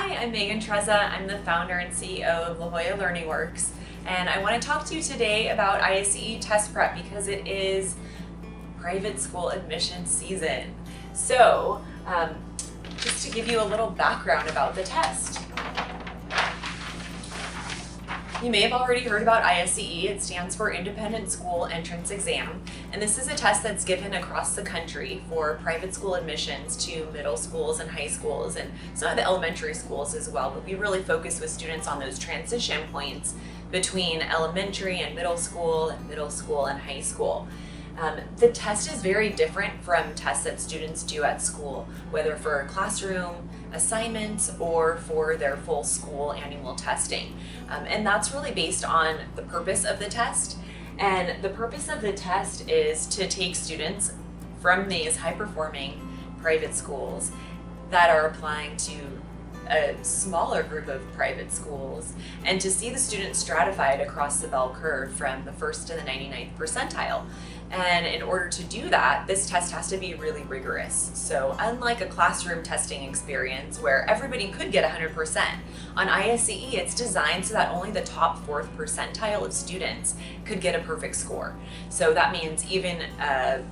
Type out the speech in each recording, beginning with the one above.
Hi, I'm Trezza. I'm the founder and CEO of La Jolla Learning Works, and I want to talk to you today about ISEE test prep because it is private school admission season. So, just to give you a little background about the test. You may have already heard about ISEE. It stands for Independent School Entrance Exam, and this is a test that's given across the country for private school admissions to middle schools and high schools and some of the elementary schools as well, but we really focus with students on those transition points between elementary and middle school and high school. The test is very different from tests that students do at school, whether for classroom assignments or for their full school annual testing. And that's really based on the purpose of the test. And the purpose of the test is to take students from these high-performing private schools that are applying to a smaller group of private schools and to see the students stratified across the bell curve from the 1st to the 99th percentile. And in order to do that, this test has to be really rigorous. So unlike a classroom testing experience where everybody could get 100%, on ISEE it's designed so that only the top 4th percentile of students could get a perfect score. So that means even a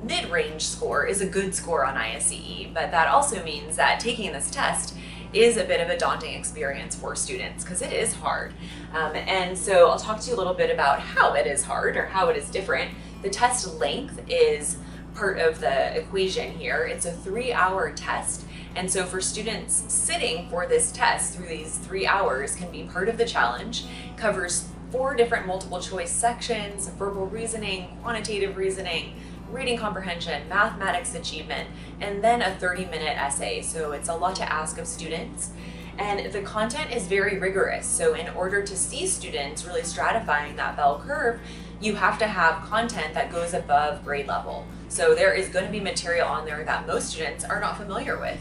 mid-range score is a good score on ISEE, but that also means that taking this test is a bit of a daunting experience for students because it is hard. And so I'll talk to you a little bit about how it is hard or how it is different. The test length is part of the equation here. It's a 3-hour test. And so for students sitting for this test through these 3 hours can be part of the challenge. It covers 4 different multiple choice sections: verbal reasoning, quantitative reasoning, reading comprehension, mathematics achievement, and then a 30-minute essay. So it's a lot to ask of students. And the content is very rigorous. So in order to see students really stratifying that bell curve, you have to have content that goes above grade level. So there is going to be material on there that most students are not familiar with.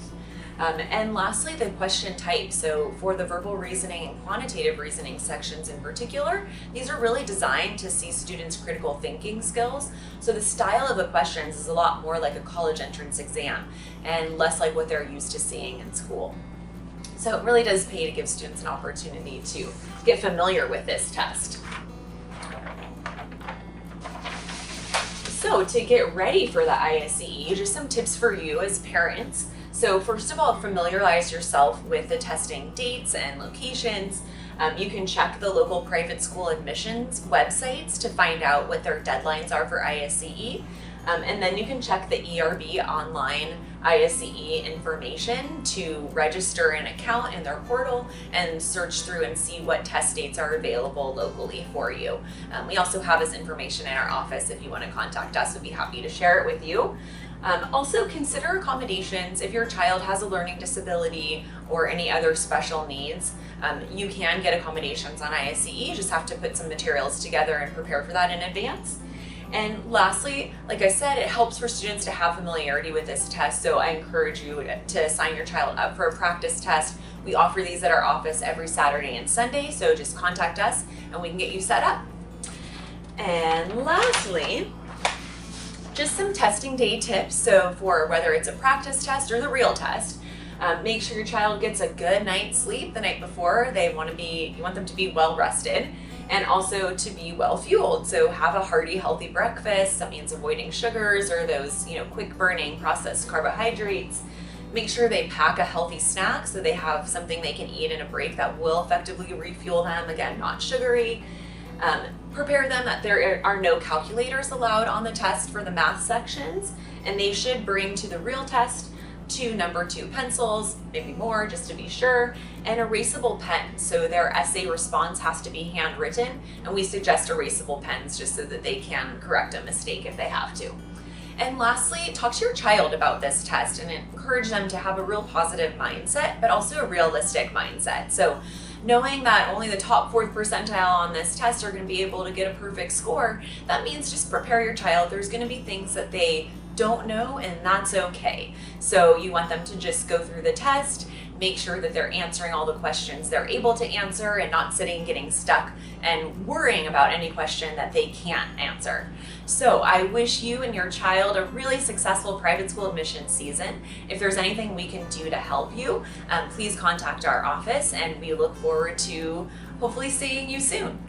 And lastly, the question type. So for the verbal reasoning and quantitative reasoning sections in particular, these are really designed to see students' critical thinking skills. So the style of the questions is a lot more like a college entrance exam and less like what they're used to seeing in school. So it really does pay to give students an opportunity to get familiar with this test. So to get ready for the ISEE, just some tips for you as parents. So first of all, familiarize yourself with the testing dates and locations. You can check the local private school admissions websites to find out what their deadlines are for ISEE. And then you can check the ERB online ISEE information to register an account in their portal and search through and see what test dates are available locally for you. We also have this information in our office. If you want to contact us, we'd be happy to share it with you. Also consider accommodations. If your child has a learning disability or any other special needs, you can get accommodations on ISEE. You just have to put some materials together and prepare for that in advance. And lastly, like I said, it helps for students to have familiarity with this test, so I encourage you to sign your child up for a practice test. We offer these at our office every Saturday and Sunday, so just contact us and we can get you set up. And lastly, just some testing day tips. So for whether it's a practice test or the real test, make sure your child gets a good night's sleep the night before. You want them to be well rested and also to be well fueled. So have a hearty, healthy breakfast. That means avoiding sugars or those, quick burning processed carbohydrates. Make sure they pack a healthy snack so they have something they can eat in a break that will effectively refuel them. Again, not sugary. Prepare them that there are no calculators allowed on the test for the math sections, and they should bring to the real test 2 number 2 pencils, maybe more just to be sure, and erasable pens. So their essay response has to be handwritten, and we suggest erasable pens just so that they can correct a mistake if they have to. And lastly, talk to your child about this test and encourage them to have a real positive mindset, but also a realistic mindset. So knowing that only the top 4th percentile on this test are going to be able to get a perfect score, that means just prepare your child. There's going to be things that they don't know, and that's okay. So you want them to just go through the test, make sure that they're answering all the questions they're able to answer and not sitting getting stuck and worrying about any question that they can't answer. So I wish you and your child a really successful private school admissions season. If there's anything we can do to help you, please contact our office, and we look forward to hopefully seeing you soon.